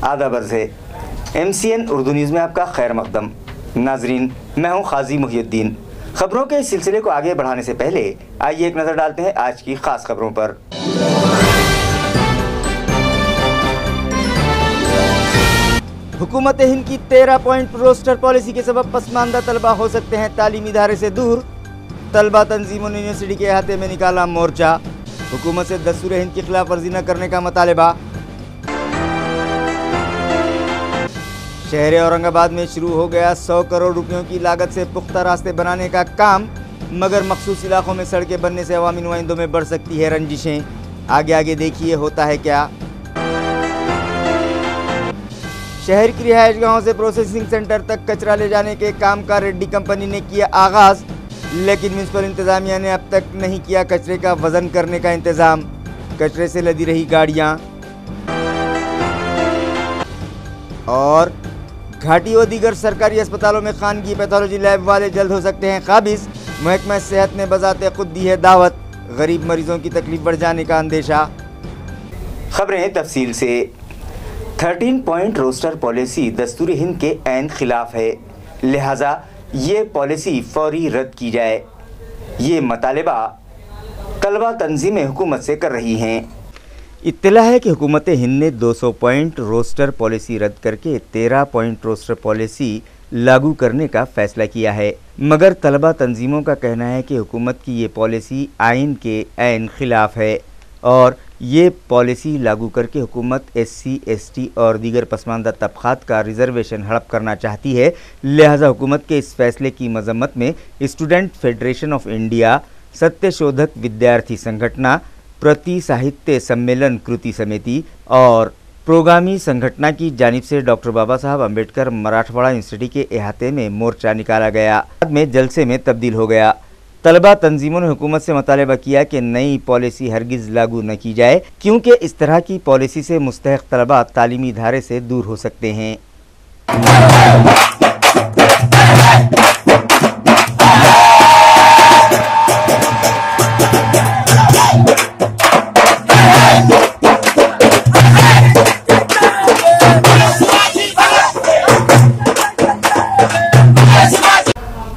आदाब अर्ज़ है। MCN उर्दू न्यूज़ में आपका खैर मकदम। नाजरीन, मैं हूं खाजी मुहियुद्दीन। खबरों के इस सिलसिले को आगे बढ़ाने से पहले आइए एक नज़र डालते हैं आज की खास खबरों पर। हुकूमत हिंद की 13 पॉइंट रोस्टर पॉलिसी के सबब पसमानदा तलबा हो सकते हैं तालीमी इदारे से दूर। तलबा तंजीमों ने यूनिवर्सिटी के अहाते में निकाला मोर्चा। हुकूमत से दस्तूर हिंद की खिलाफ वर्जी न करने का मुतालबा। शहर औरंगाबाद में शुरू हो गया 100 करोड़ रुपयों की लागत से पुख्ता रास्ते बनाने का काम, मगर मखसूस इलाकों में सड़कें बनने से अवामी नुमाइंदों में बढ़ सकती है रंजिशें। आगे आगे देखिए होता है क्या। शहर की रिहायश गाहों से प्रोसेसिंग सेंटर तक कचरा ले जाने के काम का रेड्डी कंपनी ने किया आगाज, लेकिन म्युनिसिपल इंतजामिया ने अब तक नहीं किया कचरे का वजन करने का इंतजाम। कचरे से लदी रही गाड़ियां। और घाटी व दीगर सरकारी अस्पतालों में खानगी पैथोलॉजी लैब वाले जल्द हो सकते हैं काबिज। महकमा सेहत ने बजाते खुद दी है दावत। गरीब मरीजों की तकलीफ बढ़ जाने का अंदेशा। खबरें तफसील से। 13 पॉइंट रोस्टर पॉलिसी दस्तूर हिंद के ऐन खिलाफ है, लिहाजा ये पॉलिसी फौरी रद्द की जाए। ये मुतालबा तलबा तंजीमें हुकूमत से कर रही हैं। इत्तला है कि हुकूमत हिंद ने 200 पॉइंट रोस्टर पॉलिसी रद्द करके 13 पॉइंट रोस्टर पॉलिसी लागू करने का फैसला किया है, मगर तलबा तंजीमों का कहना है कि हुकूमत की ये पॉलिसी आइन के ऐन खिलाफ है और ये पॉलिसी लागू करके हुकूमत SC, ST और दीगर पसमानदा तबक़ात का रिजर्वेशन हड़प करना चाहती है। लिहाजा हुकूमत के इस फैसले की मजम्मत में student federation of India, Satyashodhak विद्यार्थी संगठना, प्रति साहित्य सम्मेलन कृति समिति और प्रोगामी संगठना की जानिब से डॉक्टर बाबा साहब अम्बेडकर मराठवाड़ा यूनिवर्सिटी के अहाते में मोर्चा निकाला गया, बाद में जलसे में तब्दील हो गया। तलबा तंजीमों ने हुकूमत से मुतालबा किया कि नई पॉलिसी हरगिज़ लागू न की जाए, क्योंकि इस तरह की पॉलिसी से मुस्तहक़ तलबा तालीमी इदारे से दूर हो सकते हैं।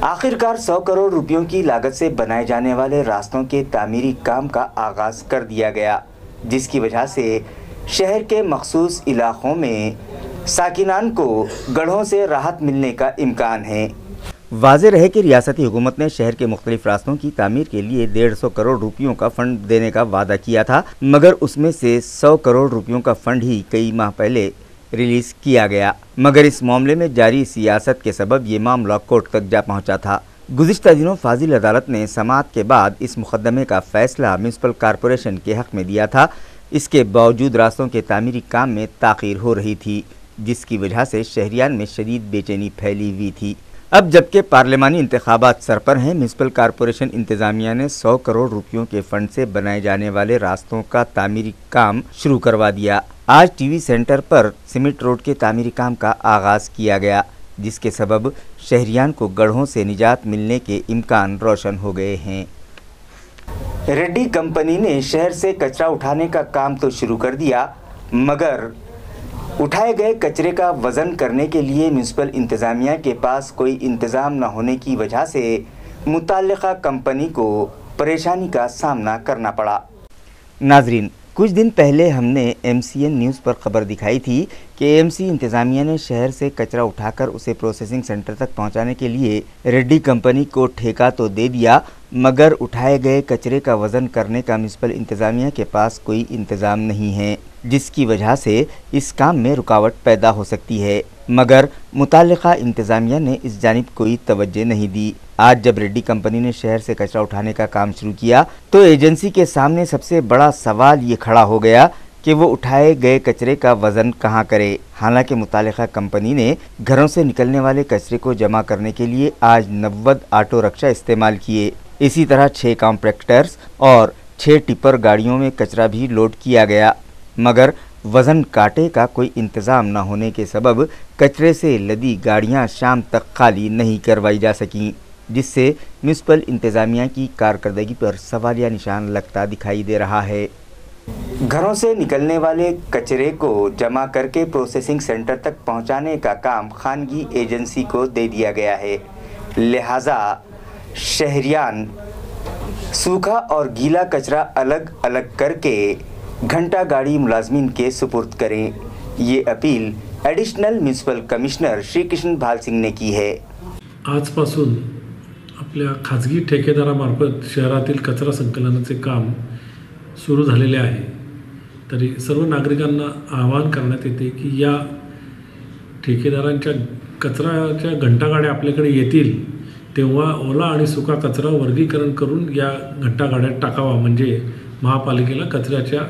आखिरकार 100 करोड़ रुपयों की लागत से बनाए जाने वाले रास्तों के तामीरी काम का आगाज कर दिया गया, जिसकी वजह से शहर के मखसूस इलाकों में साकिनान को गढ़ों से राहत मिलने का इम्कान है। वाज़ेह रहे कि रियासती हुकूमत ने शहर के मुख्तलिफ रास्तों की तामीर के लिए 150 करोड़ रुपयों का फंड देने का वादा किया था, मगर उसमें से 100 करोड़ रुपयों का फंड ही कई माह पहले रिलीज किया गया, मगर इस मामले में जारी सियासत के सबब ये मामला कोर्ट तक जा पहुंचा था। गुज़िश्ता दिनों फाजिल अदालत ने समाअत के बाद इस मुकदमे का फैसला म्युनिसिपल कॉरपोरेशन के हक़ में दिया था। इसके बावजूद रास्तों के तामीरी काम में ताख़ीर हो रही थी, जिसकी वजह से शहरियान में शदीद बेचैनी फैली हुई थी। अब जबकि पार्लिमानी इंतखाबात सर पर हैं, म्युनिसिपल कॉरपोरेशन इंतज़ामिया ने 100 करोड़ रुपयों के फंड से बनाए जाने वाले रास्तों का तामीरी काम शुरू करवा दिया। आज टीवी सेंटर पर सीमेंट रोड के तामीरी काम का आगाज़ किया गया, जिसके सबब शहरियान को गढ़ों से निजात मिलने के इम्कान रोशन हो गए हैं। रेड्डी कंपनी ने शहर से कचरा उठाने का काम तो शुरू कर दिया, मगर उठाए गए कचरे का वज़न करने के लिए म्युनिसिपल इंतज़ामिया के पास कोई इंतज़ाम न होने की वजह से मुताल्लिक़ा कंपनी को परेशानी का सामना करना पड़ा। नाजरीन, कुछ दिन पहले हमने MCN न्यूज़ पर खबर दिखाई थी कि AMC इंतज़ामिया ने शहर से कचरा उठाकर उसे प्रोसेसिंग सेंटर तक पहुंचाने के लिए रेड्डी कंपनी को ठेका तो दे दिया, मगर उठाए गए कचरे का वज़न करने का म्युनिसिपल इंतज़ामिया के पास कोई इंतज़ाम नहीं है, जिसकी वजह से इस काम में रुकावट पैदा हो सकती है, मगर मुताल्लिक़ा इंतज़ामिया ने इस जानिब कोई तवज्जो नहीं दी। आज जब रेड्डी कंपनी ने शहर से कचरा उठाने का काम शुरू किया तो एजेंसी के सामने सबसे बड़ा सवाल ये खड़ा हो गया कि वो उठाए गए कचरे का वज़न कहाँ करे। हालांकि मुताल्लिक़ा कंपनी ने घरों से निकलने वाले कचरे को जमा करने के लिए आज 90 ऑटो रिक्शा इस्तेमाल किए। इसी तरह 6 कॉम्पैक्टर्स और 6 टिपर गाड़ियों में कचरा भी लोड किया गया, मगर वज़न कांटे का कोई इंतज़ाम न होने के सबब कचरे से लदी गाड़ियां शाम तक खाली नहीं करवाई जा सकीं, जिससे म्युनिसिपल इंतज़ामिया की कारकर्दगी पर सवालिया निशान लगता दिखाई दे रहा है। घरों से निकलने वाले कचरे को जमा करके प्रोसेसिंग सेंटर तक पहुंचाने का काम खानगी एजेंसी को दे दिया गया है। लिहाजा शहरियान सूखा और गीला कचरा अलग अलग करके घंटा गाड़ी मुलाजमीन के सुपुर्द करें। ये appeal additional municipal commissioner Shri Krishna भाल सिंह ने की है। आजपासून आपल्या खाजगी ठेकेदारामार्फत शहरातील कचरा संकलनाचे काम सुरू झालेले आहे। तरी सर्व नागरिकांना आवाहन करण्यात येते की या ठेकेदारांच्या कचऱ्याच्या घंटागाड्या आपल्याकडे येतील तेव्हा ओला आणि सुका कचरा वर्गीकरण करून या घंटागाड्यात टाकावा, म्हणजे महापालिकेला कचऱ्याच्या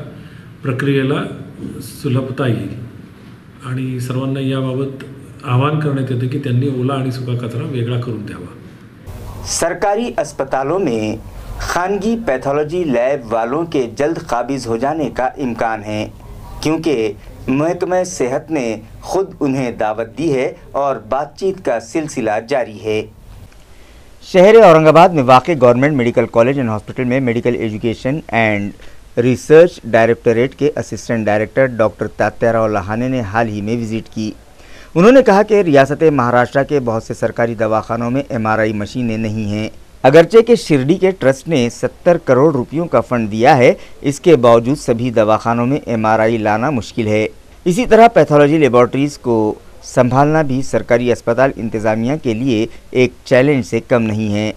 प्रक्रियेला सुलभता येईल। आणि सर्वांना याबाबत आवाहन करण्यात येते की त्यांनी ओला आणि सुका कचरा वेगळा करून द्यावा। सरकारी अस्पतालों में खानगी पैथोलॉजी लैब वालों के जल्द काबिज हो जाने का इम्कान है, क्योंकि महकमा सेहत ने खुद उन्हें दावत दी है और बातचीत का सिलसिला जारी है। शहर औरंगाबाद में वाक़ government medical college and hospital में medical education and research directorate के assistant director doctor Tatyarao Lahane ने हाल ही में विज़िट की। उन्होंने कहा कि रियासत महाराष्ट्र के बहुत से सरकारी दवाखानों में MRI मशीनें नहीं हैं। अगरचे के शिरडी के ट्रस्ट ने 70 करोड़ रुपयों का फंड दिया है, इसके बावजूद सभी दवाखानों में MRI लाना मुश्किल है। इसी तरह पैथोलॉजी लेबॉर्ट्रीज़ को संभालना भी सरकारी अस्पताल इंतज़ामिया के लिए एक चैलेंज से कम नहीं है।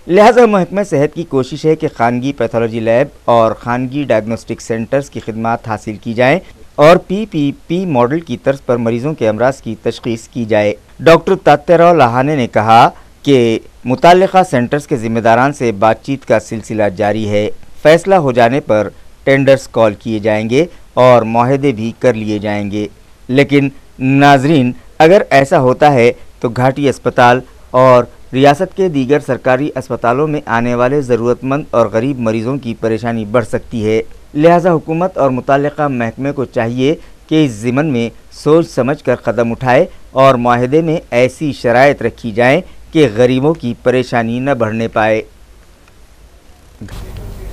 लिहाजा महकमा सेहत की कोशिश है कि खानगी पैथोलॉजी लैब और खानगी डायग्नोस्टिक सेंटर्स की खिदमत हासिल की जाएँ और PPP मॉडल की तर्ज पर मरीजों के अमराज की तशख़ीस की जाए। डॉक्टर तात्याराव लहाने ने कहा कि मुताल्लिक़ा सेंटर्स के ज़िम्मेदारान से बातचीत का सिलसिला जारी है। फ़ैसला हो जाने पर टेंडर्स कॉल किए जाएंगे और मुआहदे भी कर लिए जाएंगे। लेकिन नाजरीन, अगर ऐसा होता है तो घाटी अस्पताल और रियासत के दीगर सरकारी अस्पतालों में आने वाले ज़रूरतमंद और गरीब मरीज़ों की परेशानी बढ़ सकती है। लिहाजा हुकूमत और मुताल्लिक़ा महकमे को चाहिए कि इस ज़िमन में सोच समझ कर कदम उठाए और मुआहदे में ऐसी शराइत रखी जाएँ कि गरीबों की परेशानी न बढ़ने पाए।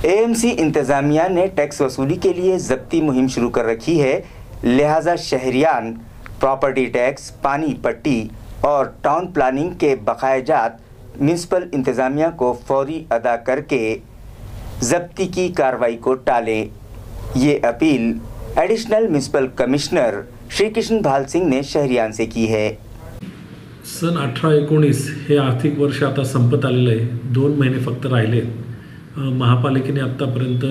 AMC इंतज़ामिया ने टैक्स वसूली के लिए ज़ब्ती मुहिम शुरू कर रखी है। लिहाजा शहरियान प्रॉपर्टी टैक्स, पानी पट्टी और टाउन प्लानिंग के बकायाजात म्युनिसिपल इंतज़ामिया को फौरी अदा करके ज़ब्ती की कार्रवाई को टालें। ये appeal additional municipal commissioner Shri Krishna भाल सिंह ने शहरियान से की है। सन 18-19 हे आर्थिक वर्ष आता संपत आलेलं आहे। 2 महिने फक्त राहिले। महापालिकेने आत्तापर्यंत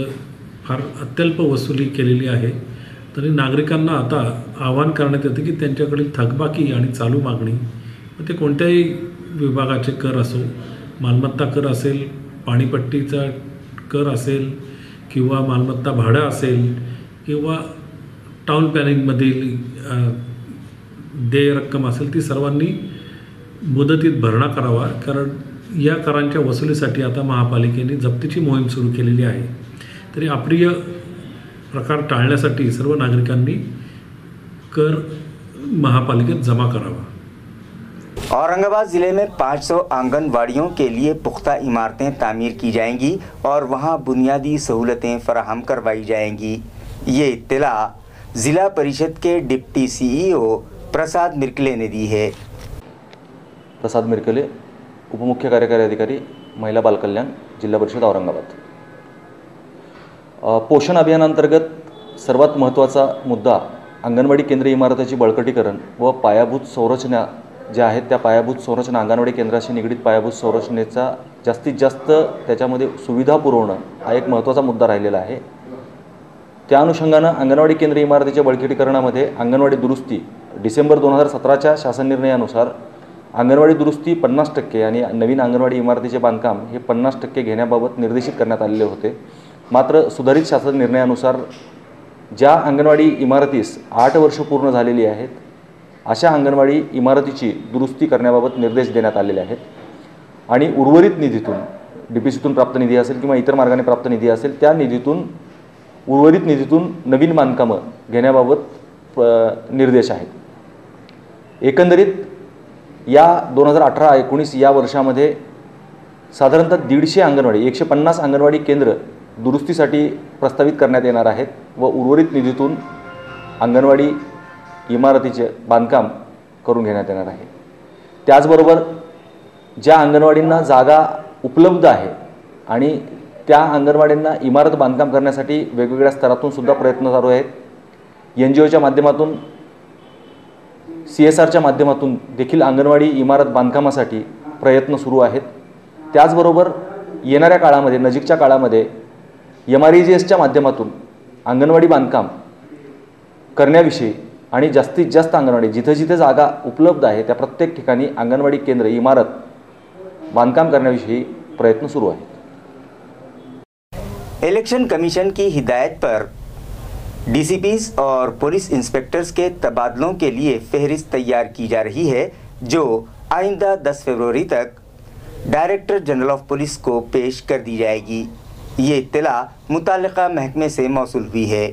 फार अत्यल्प वसुली केलेली आहे। तरी नागरिकांना आता आवाहन करण्यात येते की त्यांच्याकडील थकबाकी आणि चालू मागणी, ते कोणत्याही विभागाचे कर असो, मालमत्ता कर असेल, पाणीपट्टीचा कर असेल किंवा मालमत्ता भाडं असेल किंवा टाउन प्लॅनिंगमधील देय रक्कम असेल, ती सर्वांनी मुदतीत भरणा करावा। कारण या करांच्या वसुलीसाठी आता महापालिकेने जप्तीची मोहीम सुरू केलेली आहे। तरी अप्रिय प्रकार टाळण्यासाठी सर्व नागरिकांनी कर महापालिकेत जमा करावा। औरंगाबाद ज़िले में 500 आंगनवाड़ियों के लिए पुख्ता इमारतें तामीर की जाएंगी और वहां बुनियादी सहूलतें फराहम करवाई जाएंगी। ये इत्तला ज़िला परिषद के डिप्टी CEO प्रसाद मिरकले ने दी है। प्रसाद मिरकले, उपमुख्य कार्यकारी अधिकारी, महिला बाल कल्याण, जिल्हा परिषद औरंगाबाद। पोषण अभियानांतर्गत सर्वात महत्त्वाचा मुद्दा अंगणवाडी केंद्रीय इमारतीची बळकटीकरण व पायाभूत संरचना ज्या आहेत त्या पायाभूत संरचना अंगणवाडी केंद्राशी निगडीत पायाभूत संरचनेचा जास्तीत जास्त त्याच्यामध्ये सुविधा पुरवणं हा एक महत्त्वाचा मुद्दा राहिलेला आहे। त्या अनुषंगानं अंगणवाडी केंद्रीय इमारतीच्या बळकटीकरणामध्ये अंगणवाडी दुरुस्ती डिसेंबर 2017च्या शासन निर्णयानुसार अंगणवाडी दुरुस्ती 50% आणि नवीन अंगणवाडी इमारतीचे बांधकाम हे 50% घेण्याबाबत निर्देशित करण्यात आलेले होते। मात्र सुधारित शासन निर्णयानुसार ज्या अंगणवाडी इमारतीस 8 वर्ष पूर्ण झालेली आहेत अशा अंगणवाडी इमारतीची दुरुस्ती करण्याबाबत निर्देश देण्यात आलेले आहेत आणि उर्वरित निधीतून DPCतून प्राप्त निधी असेल किंवा इतर मार्गाने प्राप्त निधी असेल त्या निधीतून उर्वरित निधीतून नवीन बांधकामं घेण्याबाबत निर्देश आहेत। एकंदरीत या 2018-19 या वर्षामध्ये साधारणतः 150 अंगणवाडी 150 अंगणवाडी केंद्र दुरुस्तीसाठी प्रस्तावित करण्यात येणार आहेत व उर्वरित निधीतून अंगणवाडी इमारतीचे बांधकाम करून घेण्यात येणार आहे। त्याचबरोबर ज्या अंगणवाडींना जागा उपलब्ध आहे आणि त्या अंगणवाडींना इमारत बांधकाम करण्यासाठी वेगवेगळ्या स्तरातून सुद्धा प्रयत्न चालू आहेत। NGOच्या माध्यमातून CSRच्या माध्यमातून देखील अंगणवाडी इमारत बांधकामासाठी प्रयत्न सुरू आहेत। त्याचबरोबर येणाऱ्या काळामध्ये नजीकच्या काळामध्ये MREGSच्या माध्यमातून अंगणवाडी बांधकाम करण्याविषयी आणि जास्तीत जास्त अंगणवाडी जिथे जिथे जागा उपलब्ध आहे त्या प्रत्येक ठिकाणी अंगणवाडी केंद्र इमारत बांधकाम करण्याविषयी प्रयत्न सुरू आहेत। इलेक्शन कमीशन की हिदायत पर DCPs और पुलिस इंस्पेक्टर्स के तबादलों के लिए फहरिस्त तैयार की जा रही है, जो आइंदा 10 फरवरी तक डायरेक्टर जनरल ऑफ पुलिस को पेश कर दी जाएगी। ये इत्तला मुताल्लिका महकमे से मौसूल हुई है।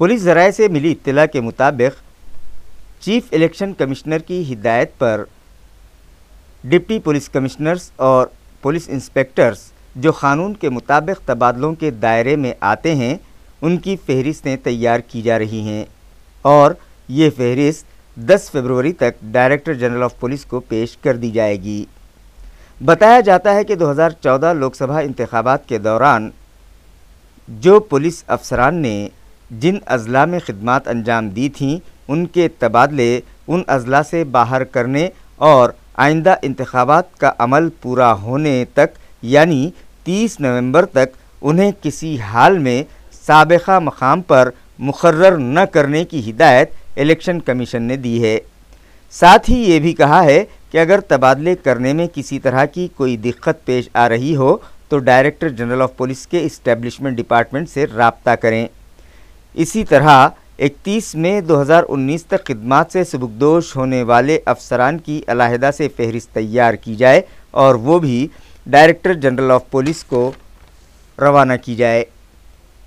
पुलिस ज़राए से मिली इत्तला के मुताबिक चीफ इलेक्शन कमिश्नर की हिदायत पर डिप्टी पुलिस कमिश्नर्स और पुलिस इंस्पेक्टर्स जो क़ानून के मुताबिक तबादलों के दायरे में आते हैं उनकी फ़हरिस्तें तैयार की जा रही हैं और ये फ़हरिस्त 10 फरवरी तक डायरेक्टर जनरल ऑफ पुलिस को पेश कर दी जाएगी। बताया जाता है कि 2014 लोकसभा इंतखाबात के दौरान जो पुलिस अफसरान ने जिन अज़ला में खिदमात अंजाम दी थीं उनके तबादले उन अज़ला से बाहर करने और आइंदा इंतखाबात का अमल पूरा होने तक यानी 30 नवंबर तक उन्हें किसी हाल में साबिक़ा मकाम पर मुकर्रर न करने की हिदायत इलेक्शन कमीशन ने दी है। साथ ही ये भी कहा है कि अगर तबादले करने में किसी तरह की कोई दिक्कत पेश आ रही हो तो डायरेक्टर जनरल ऑफ पुलिस के इस्टेब्लिशमेंट डिपार्टमेंट से राब्ता करें। इसी तरह 31 मई 2019 तक खिदमात से सुबुकदोश होने वाले अफसरान की अलहदा से फहरिस्त तैयार की जाए और वो भी डायरेक्टर जनरल ऑफ पुलिस को रवाना की जाए।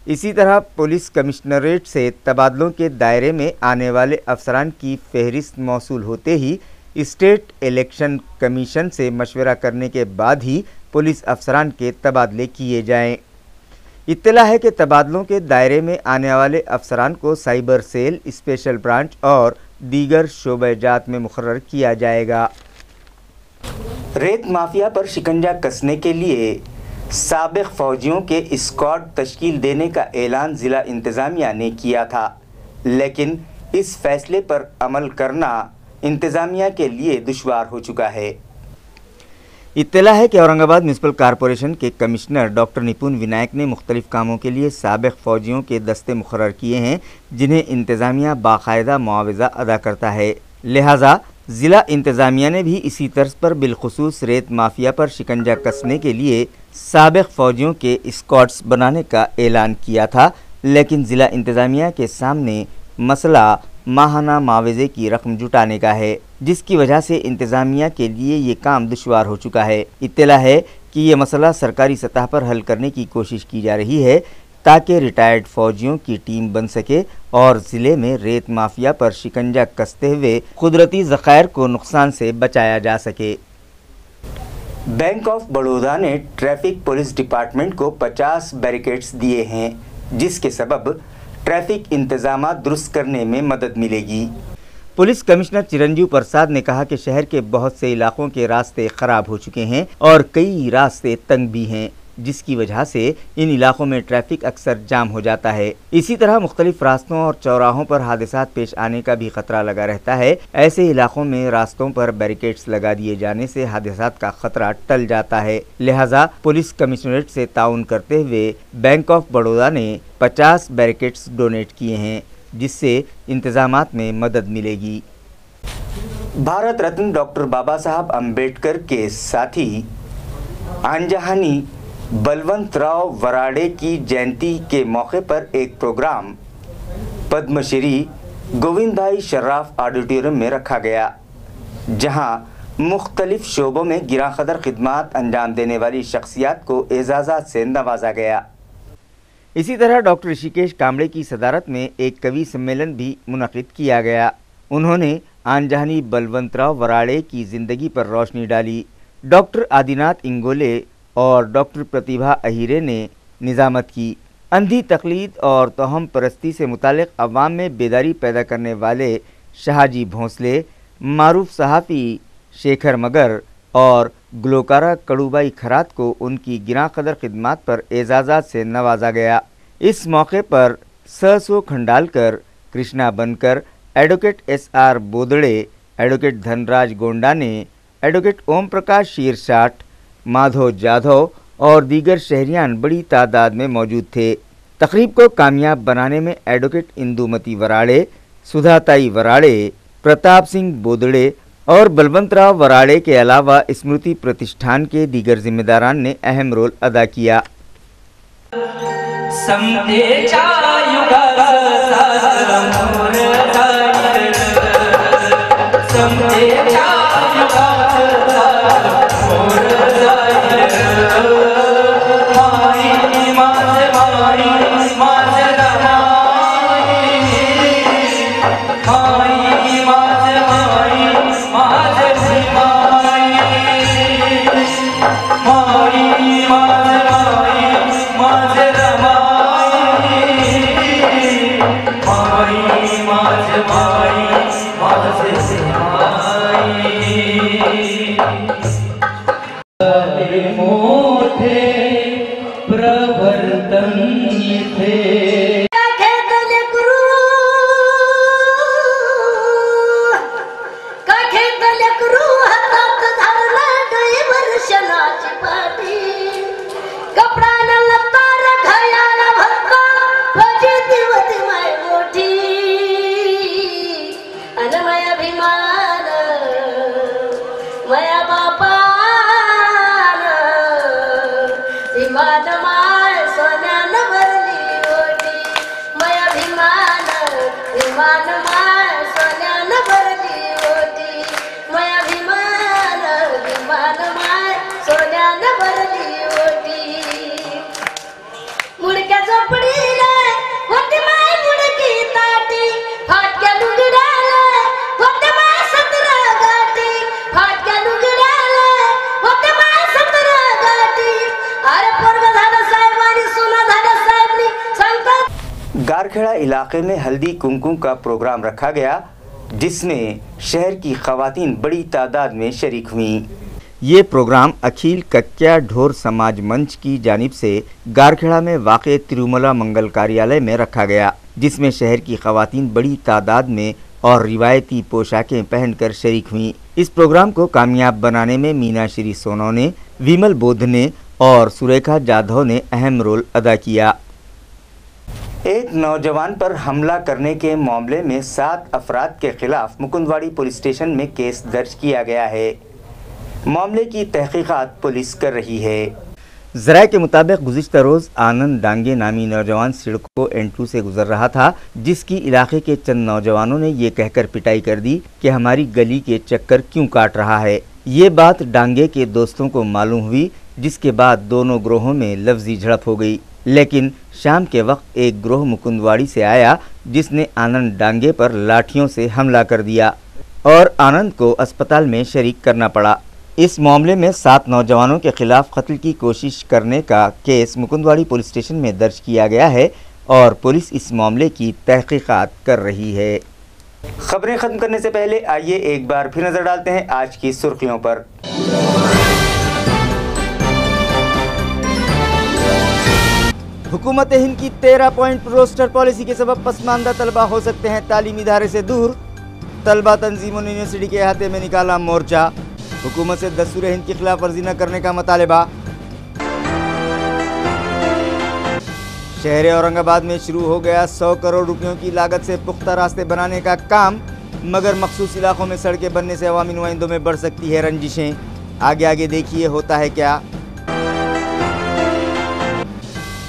इसी तरह पुलिस कमिश्नरेट से तबादलों के दायरे में आने वाले अफसरान की फहरिस्त मौसूल होते ही स्टेट इलेक्शन कमीशन से मशवरा करने के बाद ही पुलिस अफसरान के तबादले किए जाएं। इत्तला है कि तबादलों के दायरे में आने वाले अफसरान को साइबर सेल, स्पेशल ब्रांच और दीगर शोबेजात में मुकर्रर किया जाएगा। रेत माफिया पर शिकंजा कसने के लिए साबिक फ़ौजियों के स्क्वाड तश्कील देने का ऐलान ज़िला इंतज़ामिया ने किया था, लेकिन इस फैसले पर अमल करना इंतज़ामिया के लिए दुश्वार हो चुका है। इत्तला है कि औरंगाबाद म्यूनसिपल कॉरपोरेशन के कमिश्नर डॉक्टर निपुण विनायक ने मुख्तलिफ कामों के लिए साबिक फ़ौजियों के दस्ते मुकर्रर किए हैं जिन्हें इंतज़ामिया बाकायदा मुआवजा अदा करता है। लिहाजा ज़िला इंतज़ामिया ने भी इसी तर्ज पर बिलखुसूस रेत माफिया पर शिकंजा कसने के लिए साबिक फ़ौजियों के स्क्वाड्स बनाने का ऐलान किया था, लेकिन ज़िला इंतज़ामिया के सामने मसला माहाना मुआवजे की रकम जुटाने का है, जिसकी वजह से इंतज़ामिया के लिए ये काम दुश्वार हो चुका है। इत्तला है कि ये मसला सरकारी सतह पर हल करने की कोशिश की जा रही है ताकि रिटायर्ड फ़ौजियों की टीम बन सके और ज़िले में रेत माफिया पर शिकंजा कसते हुए कुदरती ज़खायर को नुकसान से बचाया जा सके। बैंक ऑफ बड़ौदा ने ट्रैफिक पुलिस डिपार्टमेंट को 50 बैरिकेड्स दिए हैं, जिसके सबब ट्रैफिक इंतजाम दुरुस्त करने में मदद मिलेगी। पुलिस कमिश्नर चिरंजीव प्रसाद ने कहा कि शहर के बहुत से इलाकों के रास्ते ख़राब हो चुके हैं और कई रास्ते तंग भी हैं, जिसकी वजह से इन इलाकों में ट्रैफिक अक्सर जाम हो जाता है। इसी तरह मुख्तलिफ रास्तों और चौराहों पर हादसात पेश आने का भी खतरा लगा रहता है। ऐसे इलाकों में रास्तों पर बैरिकेड्स लगा दिए जाने से हादसात का खतरा टल जाता है। लिहाजा पुलिस कमिश्नरेट से ताउन करते हुए बैंक ऑफ बड़ौदा ने 50 बैरिकेड्स डोनेट किए हैं, जिससे इंतजामात में मदद मिलेगी। भारत रत्न डॉक्टर बाबा साहब अम्बेडकर के साथी आंजहानी बलवंतराव वराडे की जयंती के मौके पर एक प्रोग्राम पद्मश्री गोविंद भाई शर्राफ ऑडिटोरियम में रखा गया, जहां मुख्तलिफ शोबों में गिरा कदर खिदमात अंजाम देने वाली शख्सियात को एजाज़ात से नवाजा गया। इसी तरह डॉक्टर ऋषिकेश कांबड़े की सदारत में एक कवि सम्मेलन भी मुनक़िद किया गया। उन्होंने आंजहानी बलवंतराव वराडे की ज़िंदगी पर रोशनी डाली। डॉक्टर आदिनाथ इंगोले और डॉक्टर प्रतिभा अहीरे ने निजामत की। अंधी तकलीद और तोहम परस्ती से मुतालिक अवाम में बेदारी पैदा करने वाले शाहजी भोंसले, मारूफ सहाफ़ी शेखर मगर और ग्लोकारा कड़ूबाई खरात को उनकी गिरा कदर खिदमात पर एजाज़ात से नवाजा गया। इस मौके पर सो Khandalkar, Krishna Bankar, advocate SR Bodade, advocate Dhanraj Gondane, advocate Om Prakash Shirsat, Madhav Jadhav और दीगर शहरियान बड़ी तादाद में मौजूद थे। तकरीब को कामयाब बनाने में एडवोकेट इंदुमती वराड़े, सुधाताई वराड़े, प्रताप सिंह बोदड़े और बलवंतराव वराड़े के अलावा स्मृति प्रतिष्ठान के दीगर जिम्मेदारान ने अहम रोल अदा किया। गारखेड़ा इलाके में हल्दी कुमकुम का प्रोग्राम रखा गया, जिसमें शहर की खवातीन बड़ी तादाद में शरीक हुईं। ये प्रोग्राम अखिल कक्या ढोर समाज मंच की जानिब से गारखेड़ा में वाक़े तिरुमला मंगल कार्यालय में रखा गया, जिसमें शहर की खवातीन बड़ी तादाद में और रिवायती पोशाकें पहनकर शरीक हुईं। इस प्रोग्राम को कामयाब बनाने में मीनाश्री सोनोने, विमल बोधने और सुरेखा जाधव ने अहम रोल अदा किया। एक नौजवान पर हमला करने के मामले में 7 अफराद के खिलाफ मुकुंदवाड़ी पुलिस स्टेशन में केस दर्ज किया गया है। मामले की तहकीकात पुलिस कर रही है। ज़राए के मुताबिक गुज़िश्ता रोज़ आनंद डांगे नामी नौजवान सड़कों N2 से गुजर रहा था, जिसकी इलाके के चंद नौजवानों ने ये कहकर पिटाई कर दी कि हमारी गली के चक्कर क्यों काट रहा है। ये बात डांगे के दोस्तों को मालूम हुई, जिसके बाद दोनों ग्रोहों में लफ्जी झड़प हो गई। लेकिन शाम के वक्त एक ग्रोह मुकुंदवाड़ी से आया, जिसने आनंद डांगे पर लाठियों से हमला कर दिया और आनंद को अस्पताल में शरीक करना पड़ा। इस मामले में 7 नौजवानों के खिलाफ कत्ल की कोशिश करने का केस मुकुंदवाड़ी पुलिस स्टेशन में दर्ज किया गया है और पुलिस इस मामले की तहकीकात कर रही है। खबरें खत्म करने से पहले आइए एक बार फिर नजर डालते हैं आज की सुर्खियों पर। हुकूमत हिंद की 13 पॉइंट रोस्टर पॉलिसी के सबब पसमानदा तलबा हो सकते हैं तालीमी इदारे से दूर। तलबा तंजीमों ने यूनिवर्सिटी के अहाते में निकाला मोर्चा। हुकूमत से दस्तूर हिंद की खिलाफ वर्जी न करने का मुतालबा। शहर औरंगाबाद में शुरू हो गया 100 करोड़ रुपयों की लागत से पुख्ता रास्ते बनाने का काम, मगर मखसूस इलाकों में सड़कें बनने से अवामी नुमाइंदों में बढ़ सकती है रंजिशें। आगे आगे देखिए होता है क्या।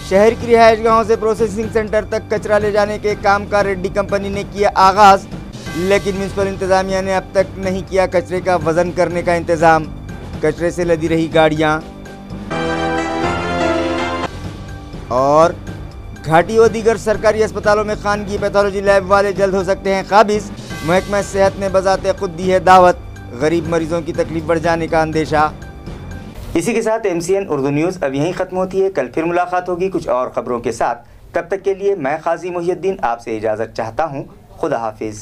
शहर की रिहायश गाहों से प्रोसेसिंग सेंटर तक कचरा ले जाने के काम का रेड्डी कंपनी ने किया आगाज, लेकिन म्यूनसिपल इंतजामिया ने अब तक नहीं किया कचरे का वजन करने का इंतजाम। कचरे से लदी रही गाड़ियां। और घाटी व दीगर सरकारी अस्पतालों में खानगी पैथोलॉजी लैब वाले जल्द हो सकते हैं काबिज। महकमा सेहत ने बजाते खुद दी है दावत। गरीब मरीजों की तकलीफ बढ़ जाने का अंदेशा। इसी के साथ MCN उर्दू न्यूज़ अब यहीं ख़त्म होती है। कल फिर मुलाकात होगी कुछ और ख़बरों के साथ। तब तक के लिए मैं काजी मोहिउद्दीन आपसे इजाज़त चाहता हूँ। खुदा हाफिज़।